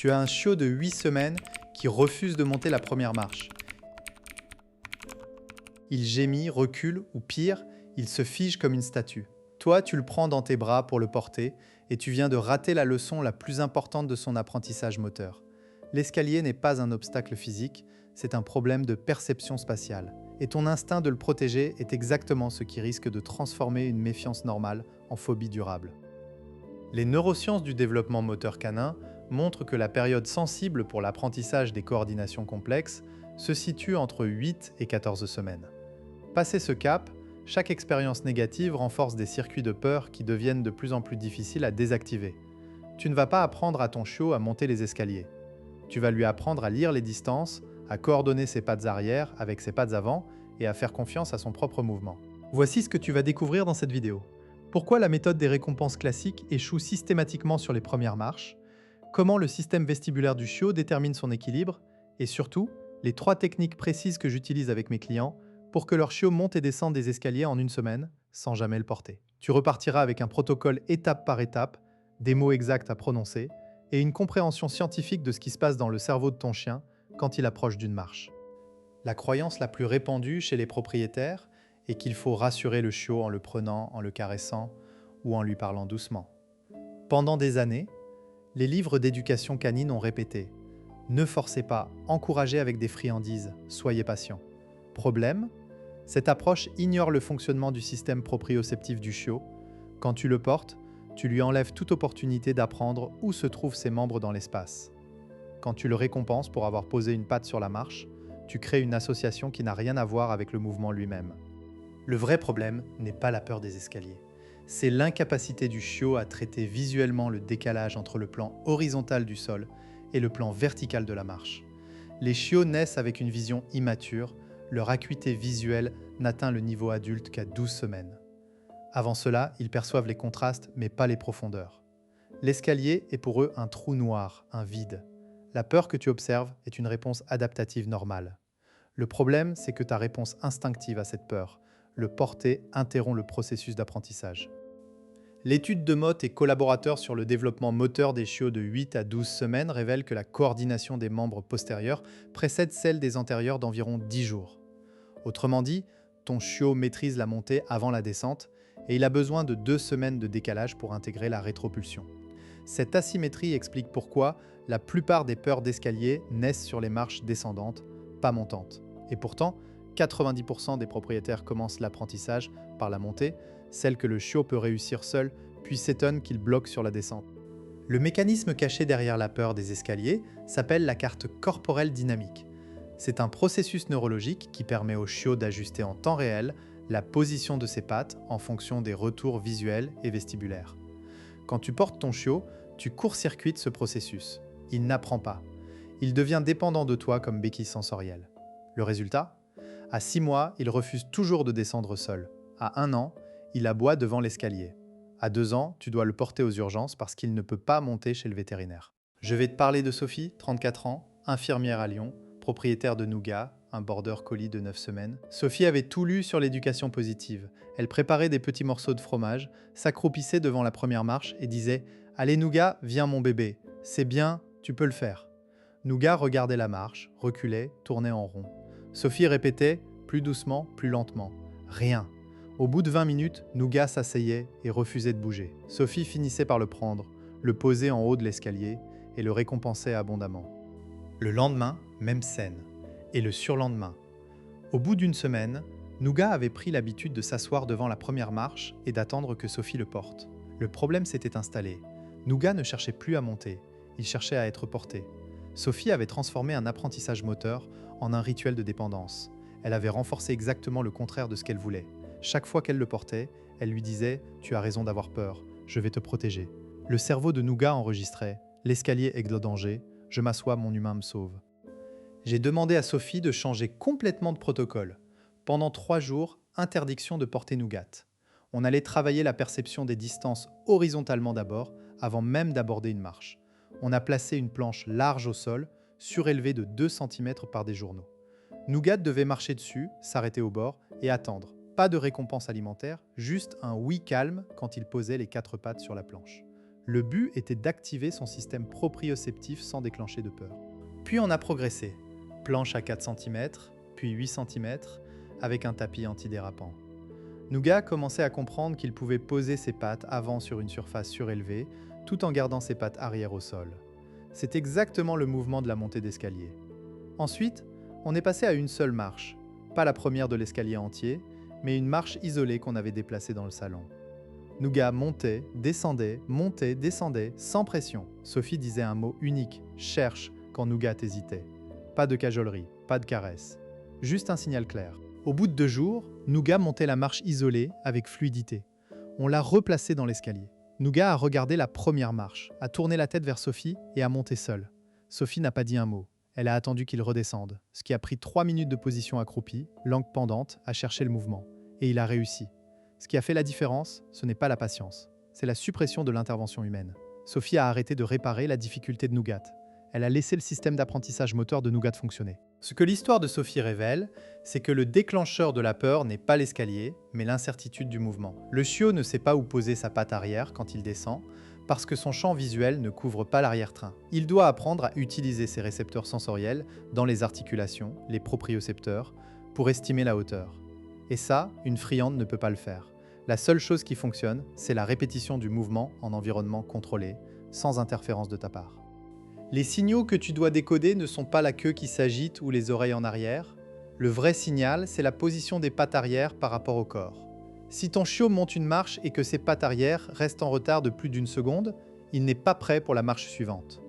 Tu as un chiot de 8 semaines qui refuse de monter la première marche. Il gémit, recule ou pire, il se fige comme une statue. Toi, tu le prends dans tes bras pour le porter et tu viens de rater la leçon la plus importante de son apprentissage moteur. L'escalier n'est pas un obstacle physique, c'est un problème de perception spatiale. Et ton instinct de le protéger est exactement ce qui risque de transformer une méfiance normale en phobie durable. Les neurosciences du développement moteur canin montrent que la période sensible pour l'apprentissage des coordinations complexes se situe entre 8 et 14 semaines. Passé ce cap, chaque expérience négative renforce des circuits de peur qui deviennent de plus en plus difficiles à désactiver. Tu ne vas pas apprendre à ton chiot à monter les escaliers. Tu vas lui apprendre à lire les distances, à coordonner ses pattes arrière avec ses pattes avant et à faire confiance à son propre mouvement. Voici ce que tu vas découvrir dans cette vidéo. Pourquoi la méthode des récompenses classiques échoue systématiquement sur les premières marches, comment le système vestibulaire du chiot détermine son équilibre, et surtout, les 3 techniques précises que j'utilise avec mes clients pour que leur chiot monte et descende des escaliers en une semaine sans jamais le porter. Tu repartiras avec un protocole étape par étape, des mots exacts à prononcer et une compréhension scientifique de ce qui se passe dans le cerveau de ton chien quand il approche d'une marche. La croyance la plus répandue chez les propriétaires est qu'il faut rassurer le chiot en le prenant, en le caressant ou en lui parlant doucement. Pendant des années, les livres d'éducation canine ont répété « Ne forcez pas, encouragez avec des friandises, soyez patient ». Problème, cette approche ignore le fonctionnement du système proprioceptif du chiot. Quand tu le portes, tu lui enlèves toute opportunité d'apprendre où se trouvent ses membres dans l'espace. Quand tu le récompenses pour avoir posé une patte sur la marche, tu crées une association qui n'a rien à voir avec le mouvement lui-même. Le vrai problème n'est pas la peur des escaliers. C'est l'incapacité du chiot à traiter visuellement le décalage entre le plan horizontal du sol et le plan vertical de la marche. Les chiots naissent avec une vision immature, leur acuité visuelle n'atteint le niveau adulte qu'à 12 semaines. Avant cela, ils perçoivent les contrastes, mais pas les profondeurs. L'escalier est pour eux un trou noir, un vide. La peur que tu observes est une réponse adaptative normale. Le problème, c'est que ta réponse instinctive à cette peur, le porter, interrompt le processus d'apprentissage. L'étude de Mott et collaborateurs sur le développement moteur des chiots de 8 à 12 semaines révèle que la coordination des membres postérieurs précède celle des antérieurs d'environ 10 jours. Autrement dit, ton chiot maîtrise la montée avant la descente et il a besoin de 2 semaines de décalage pour intégrer la rétropulsion. Cette asymétrie explique pourquoi la plupart des peurs d'escalier naissent sur les marches descendantes, pas montantes. Et pourtant, 90% des propriétaires commencent l'apprentissage par la montée, celle que le chiot peut réussir seul, puis s'étonnent qu'il bloque sur la descente. Le mécanisme caché derrière la peur des escaliers s'appelle la carte corporelle dynamique. C'est un processus neurologique qui permet au chiot d'ajuster en temps réel la position de ses pattes en fonction des retours visuels et vestibulaires. Quand tu portes ton chiot, tu court-circuites ce processus. Il n'apprend pas. Il devient dépendant de toi comme béquille sensorielle. Le résultat ? À 6 mois, il refuse toujours de descendre seul. À 1 an, il aboie devant l'escalier. À 2 ans, tu dois le porter aux urgences parce qu'il ne peut pas monter chez le vétérinaire. Je vais te parler de Sophie, 34 ans, infirmière à Lyon, propriétaire de Nougat, un border collie de 9 semaines. Sophie avait tout lu sur l'éducation positive. Elle préparait des petits morceaux de fromage, s'accroupissait devant la première marche et disait « Allez Nougat, viens mon bébé, c'est bien, tu peux le faire ». Nougat regardait la marche, reculait, tournait en rond. Sophie répétait, plus doucement, plus lentement. Rien. Au bout de 20 minutes, Nougat s'asseyait et refusait de bouger. Sophie finissait par le prendre, le posait en haut de l'escalier et le récompensait abondamment. Le lendemain, même scène. Et le surlendemain. Au bout d'une semaine, Nougat avait pris l'habitude de s'asseoir devant la première marche et d'attendre que Sophie le porte. Le problème s'était installé. Nougat ne cherchait plus à monter, il cherchait à être porté. Sophie avait transformé un apprentissage moteur en un rituel de dépendance. Elle avait renforcé exactement le contraire de ce qu'elle voulait. Chaque fois qu'elle le portait, elle lui disait « Tu as raison d'avoir peur, je vais te protéger ». Le cerveau de Nougat enregistrait « L'escalier est le danger, je m'assois, mon humain me sauve ». J'ai demandé à Sophie de changer complètement de protocole. Pendant 3 jours, interdiction de porter Nougat. On allait travailler la perception des distances horizontalement d'abord, avant même d'aborder une marche. On a placé une planche large au sol, surélevée de 2 cm par des journaux. Nougat devait marcher dessus, s'arrêter au bord et attendre. Pas de récompense alimentaire, juste un oui calme quand il posait les 4 pattes sur la planche. Le but était d'activer son système proprioceptif sans déclencher de peur. Puis on a progressé. Planche à 4 cm, puis 8 cm, avec un tapis antidérapant. Nougat commençait à comprendre qu'il pouvait poser ses pattes avant sur une surface surélevée, tout en gardant ses pattes arrière au sol. C'est exactement le mouvement de la montée d'escalier. Ensuite, on est passé à une seule marche, pas la première de l'escalier entier, mais une marche isolée qu'on avait déplacée dans le salon. Nougat montait, descendait, sans pression. Sophie disait un mot unique, cherche, quand Nougat hésitait. Pas de cajolerie, pas de caresse. Juste un signal clair. Au bout de 2 jours, Nougat montait la marche isolée avec fluidité. On l'a replacé dans l'escalier. Nougat a regardé la première marche, a tourné la tête vers Sophie et a monté seule. Sophie n'a pas dit un mot. Elle a attendu qu'il redescende, ce qui a pris 3 minutes de position accroupie, langue pendante, à chercher le mouvement. Et il a réussi. Ce qui a fait la différence, ce n'est pas la patience, c'est la suppression de l'intervention humaine. Sophie a arrêté de réparer la difficulté de Nougat. Elle a laissé le système d'apprentissage moteur de Nougat fonctionner. Ce que l'histoire de Sophie révèle, c'est que le déclencheur de la peur n'est pas l'escalier, mais l'incertitude du mouvement. Le chiot ne sait pas où poser sa patte arrière quand il descend, parce que son champ visuel ne couvre pas l'arrière-train. Il doit apprendre à utiliser ses récepteurs sensoriels dans les articulations, les propriocepteurs, pour estimer la hauteur. Et ça, une friande ne peut pas le faire. La seule chose qui fonctionne, c'est la répétition du mouvement en environnement contrôlé, sans interférence de ta part. Les signaux que tu dois décoder ne sont pas la queue qui s'agite ou les oreilles en arrière. Le vrai signal, c'est la position des pattes arrière par rapport au corps. Si ton chiot monte une marche et que ses pattes arrière restent en retard de plus d'1 seconde, il n'est pas prêt pour la marche suivante.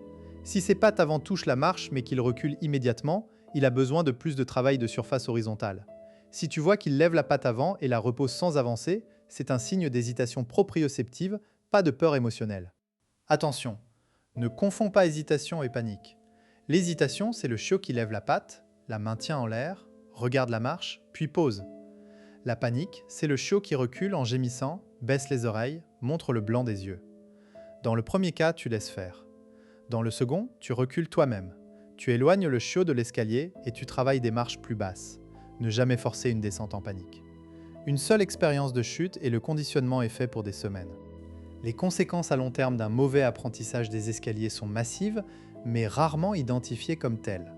Si ses pattes avant touchent la marche mais qu'il recule immédiatement, il a besoin de plus de travail de surface horizontale. Si tu vois qu'il lève la patte avant et la repose sans avancer, c'est un signe d'hésitation proprioceptive, pas de peur émotionnelle. Attention, ne confonds pas hésitation et panique. L'hésitation, c'est le chiot qui lève la patte, la maintient en l'air, regarde la marche, puis pose. La panique, c'est le chiot qui recule en gémissant, baisse les oreilles, montre le blanc des yeux. Dans le premier cas, tu laisses faire. Dans le second, tu recules toi-même. Tu éloignes le chiot de l'escalier et tu travailles des marches plus basses. Ne jamais forcer une descente en panique. Une seule expérience de chute et le conditionnement est fait pour des semaines. Les conséquences à long terme d'un mauvais apprentissage des escaliers sont massives, mais rarement identifiées comme telles.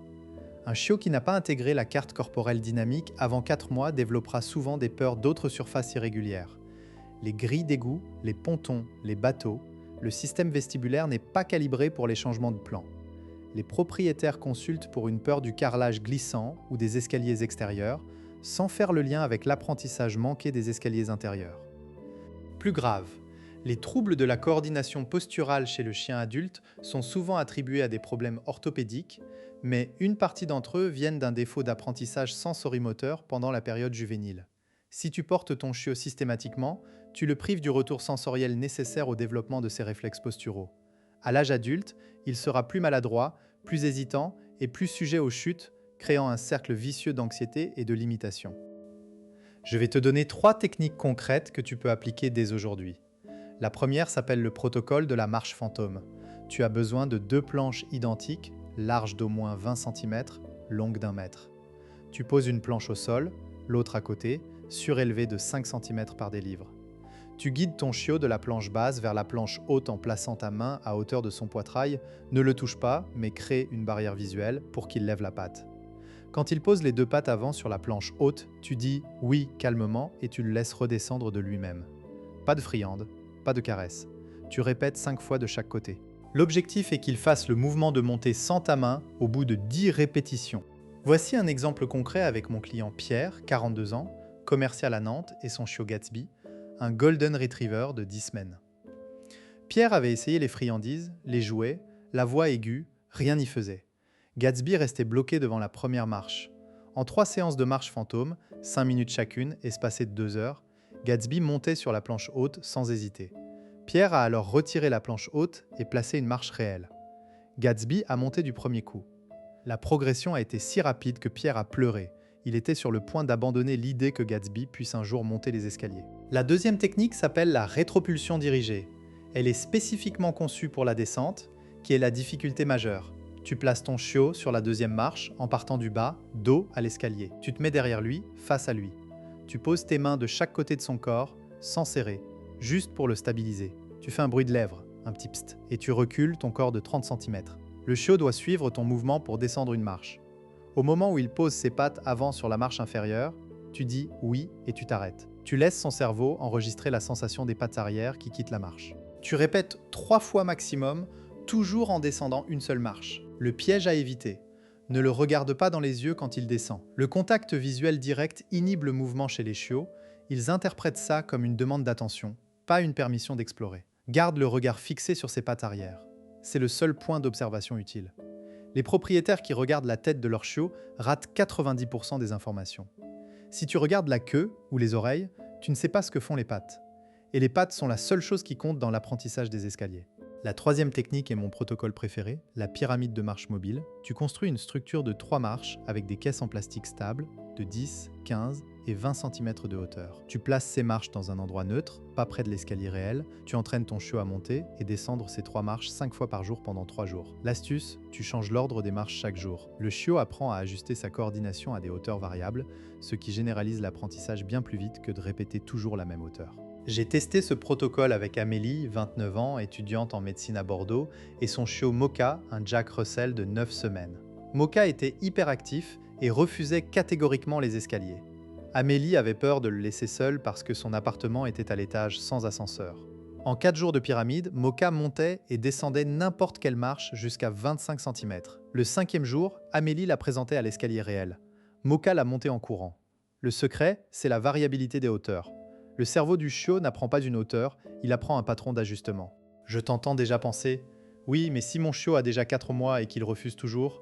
Un chiot qui n'a pas intégré la carte corporelle dynamique avant 4 mois développera souvent des peurs d'autres surfaces irrégulières. Les grilles d'égout, les pontons, les bateaux, le système vestibulaire n'est pas calibré pour les changements de plan. Les propriétaires consultent pour une peur du carrelage glissant ou des escaliers extérieurs, sans faire le lien avec l'apprentissage manqué des escaliers intérieurs. Plus grave, les troubles de la coordination posturale chez le chien adulte sont souvent attribués à des problèmes orthopédiques, mais une partie d'entre eux viennent d'un défaut d'apprentissage sensorimoteur pendant la période juvénile. Si tu portes ton chiot systématiquement, tu le prives du retour sensoriel nécessaire au développement de ses réflexes posturaux. À l'âge adulte, il sera plus maladroit, plus hésitant et plus sujet aux chutes, créant un cercle vicieux d'anxiété et de limitation. Je vais te donner 3 techniques concrètes que tu peux appliquer dès aujourd'hui. La première s'appelle le protocole de la marche fantôme. Tu as besoin de 2 planches identiques, larges d'au moins 20 cm, longues d'1 mètre. Tu poses une planche au sol, l'autre à côté, surélevée de 5 cm par des livres. Tu guides ton chiot de la planche basse vers la planche haute en plaçant ta main à hauteur de son poitrail. Ne le touche pas, mais crée une barrière visuelle pour qu'il lève la patte. Quand il pose les 2 pattes avant sur la planche haute, tu dis « oui » calmement et tu le laisses redescendre de lui-même. Pas de friande, pas de caresse. Tu répètes 5 fois de chaque côté. L'objectif est qu'il fasse le mouvement de montée sans ta main au bout de 10 répétitions. Voici un exemple concret avec mon client Pierre, 42 ans, commercial à Nantes, et son chiot Gatsby, un Golden Retriever de 10 semaines. Pierre avait essayé les friandises, les jouets, la voix aiguë, rien n'y faisait. Gatsby restait bloqué devant la première marche. En 3 séances de marche fantôme, 5 minutes chacune, espacées de 2 heures, Gatsby montait sur la planche haute sans hésiter. Pierre a alors retiré la planche haute et placé une marche réelle. Gatsby a monté du premier coup. La progression a été si rapide que Pierre a pleuré. Il était sur le point d'abandonner l'idée que Gatsby puisse un jour monter les escaliers. La deuxième technique s'appelle la rétropulsion dirigée. Elle est spécifiquement conçue pour la descente, qui est la difficulté majeure. Tu places ton chiot sur la deuxième marche en partant du bas, dos à l'escalier. Tu te mets derrière lui, face à lui. Tu poses tes mains de chaque côté de son corps, sans serrer, juste pour le stabiliser. Tu fais un bruit de lèvres. un petit pst, et tu recules ton corps de 30 cm. Le chiot doit suivre ton mouvement pour descendre une marche. Au moment où il pose ses pattes avant sur la marche inférieure, tu dis oui et tu t'arrêtes. Tu laisses son cerveau enregistrer la sensation des pattes arrière qui quittent la marche. Tu répètes 3 fois maximum, toujours en descendant une seule marche. Le piège à éviter: ne le regarde pas dans les yeux quand il descend. Le contact visuel direct inhibe le mouvement chez les chiots. Ils interprètent ça comme une demande d'attention, pas une permission d'explorer. Garde le regard fixé sur ses pattes arrière. C'est le seul point d'observation utile. Les propriétaires qui regardent la tête de leur chiot ratent 90% des informations. Si tu regardes la queue ou les oreilles, tu ne sais pas ce que font les pattes. Et les pattes sont la seule chose qui compte dans l'apprentissage des escaliers. La troisième technique est mon protocole préféré, la pyramide de marche mobile. Tu construis une structure de 3 marches avec des caisses en plastique stables de 10, 15 et 20 cm de hauteur. Tu places ces marches dans un endroit neutre, pas près de l'escalier réel. Tu entraînes ton chiot à monter et descendre ces 3 marches 5 fois par jour pendant 3 jours. L'astuce, tu changes l'ordre des marches chaque jour. Le chiot apprend à ajuster sa coordination à des hauteurs variables, ce qui généralise l'apprentissage bien plus vite que de répéter toujours la même hauteur. J'ai testé ce protocole avec Amélie, 29 ans, étudiante en médecine à Bordeaux, et son chiot Mocha, un Jack Russell de 9 semaines. Mocha était hyperactif et refusait catégoriquement les escaliers. Amélie avait peur de le laisser seul parce que son appartement était à l'étage sans ascenseur. En 4 jours de pyramide, Mocha montait et descendait n'importe quelle marche jusqu'à 25 cm. Le 5e jour, Amélie la présentait à l'escalier réel. Mocha la montait en courant. Le secret, c'est la variabilité des hauteurs. Le cerveau du chiot n'apprend pas d'une hauteur, il apprend un patron d'ajustement. Je t'entends déjà penser « Oui, mais si mon chiot a déjà 4 mois et qu'il refuse toujours ?»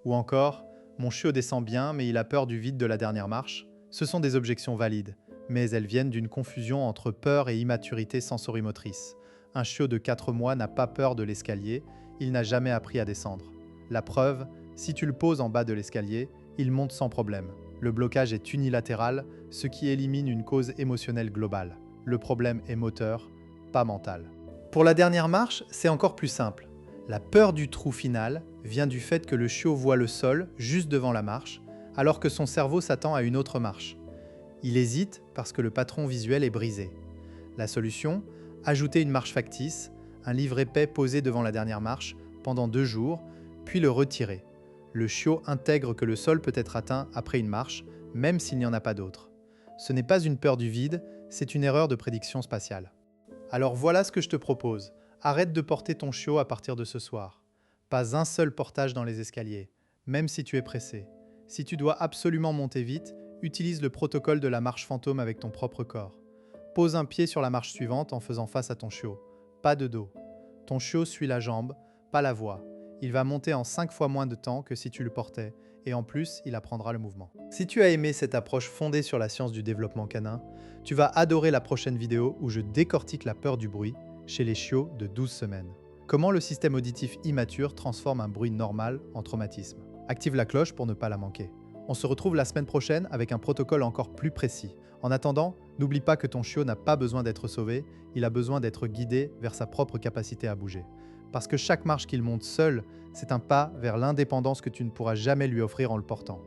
Ou encore « Mon chiot descend bien, mais il a peur du vide de la dernière marche ?» Ce sont des objections valides, mais elles viennent d'une confusion entre peur et immaturité sensorimotrice. Un chiot de 4 mois n'a pas peur de l'escalier, il n'a jamais appris à descendre. La preuve, si tu le poses en bas de l'escalier, il monte sans problème. Le blocage est unilatéral, ce qui élimine une cause émotionnelle globale. Le problème est moteur, pas mental. Pour la dernière marche, c'est encore plus simple. La peur du trou final vient du fait que le chiot voit le sol juste devant la marche, alors que son cerveau s'attend à une autre marche. Il hésite parce que le patron visuel est brisé. La solution: ajouter une marche factice, un livre épais posé devant la dernière marche pendant 2 jours, puis le retirer. Le chiot intègre que le sol peut être atteint après une marche, même s'il n'y en a pas d'autre. Ce n'est pas une peur du vide, c'est une erreur de prédiction spatiale. Alors voilà ce que je te propose. Arrête de porter ton chiot à partir de ce soir. Pas un seul portage dans les escaliers, même si tu es pressé. Si tu dois absolument monter vite, utilise le protocole de la marche fantôme avec ton propre corps. Pose un pied sur la marche suivante en faisant face à ton chiot. Pas de dos. Ton chiot suit la jambe, pas la voie. Il va monter en 5 fois moins de temps que si tu le portais, et en plus, il apprendra le mouvement. Si tu as aimé cette approche fondée sur la science du développement canin, tu vas adorer la prochaine vidéo où je décortique la peur du bruit chez les chiots de 12 semaines. Comment le système auditif immature transforme un bruit normal en traumatisme. Active la cloche pour ne pas la manquer. On se retrouve la semaine prochaine avec un protocole encore plus précis. En attendant, n'oublie pas que ton chiot n'a pas besoin d'être sauvé, il a besoin d'être guidé vers sa propre capacité à bouger. Parce que chaque marche qu'il monte seul, c'est un pas vers l'indépendance que tu ne pourras jamais lui offrir en le portant.